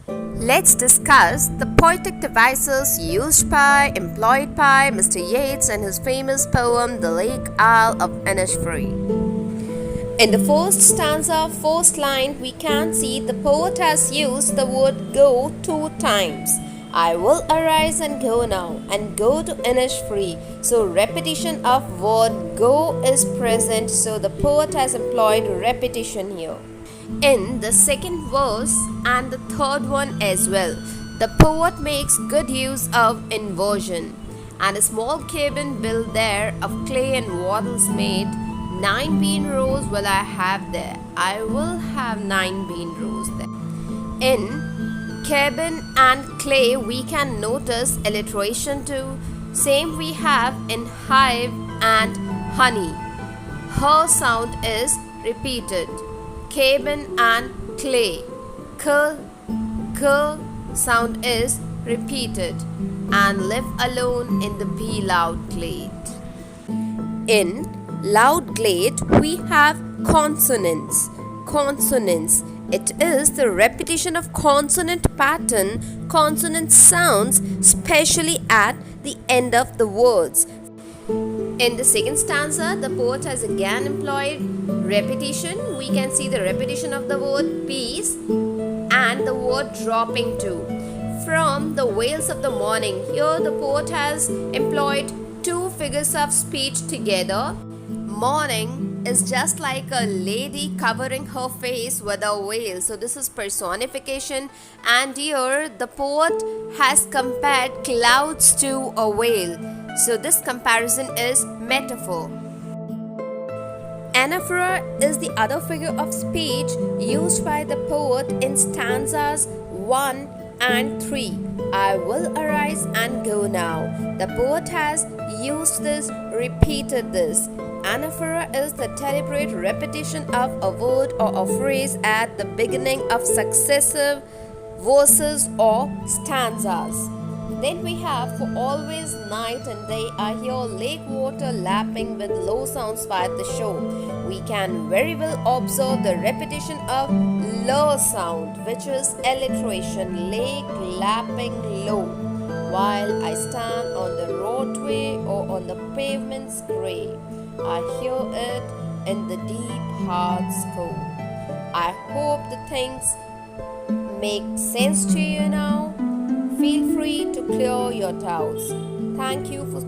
Let's discuss the poetic devices used by, employed by Mr. Yeats in his famous poem The Lake Isle of Innisfree. In the first stanza, first line, we can see the poet has used the word go 2 times. I will arise and go now, and go to Innisfree. So repetition of word go is present, so the poet has employed repetition here. In the second verse and the third one as well, the poet makes good use of inversion. And a small cabin built there of clay and wattles made, 9 bean rows will I have there. I will have 9 bean rows there. In cabin and clay, we can notice alliteration too. Same we have in hive and honey. Her sound is repeated. Cabin and clay. K sound is repeated. And live alone in the be loud glade. In loud glade, we have consonants. Consonants. It is the repetition of consonant pattern, consonant sounds, especially at the end of the words. In the second stanza, the poet has again employed repetition. We can see the repetition of the word peace and the word dropping too. From the wails of the morning, here the poet has employed 2 figures of speech together. Morning is just like a lady covering her face with a veil. So this is personification, and here the poet has compared clouds to a veil. So this comparison is metaphor. Anaphora is the other figure of speech used by the poet in stanzas 1 and 3. I will arise and go now. The poet has used this, repeated this. Anaphora is the deliberate repetition of a word or a phrase at the beginning of successive verses or stanzas. Then we have for always, night and day. I hear lake water lapping with low sounds by the shore. We can very well observe the repetition of low sound, which is alliteration, lake lapping low. While I stand on the roadway or on the pavement's grey, I hear it in the deep heart's core. I hope the things make sense to you now. Feel free to clear your doubts. Thank you for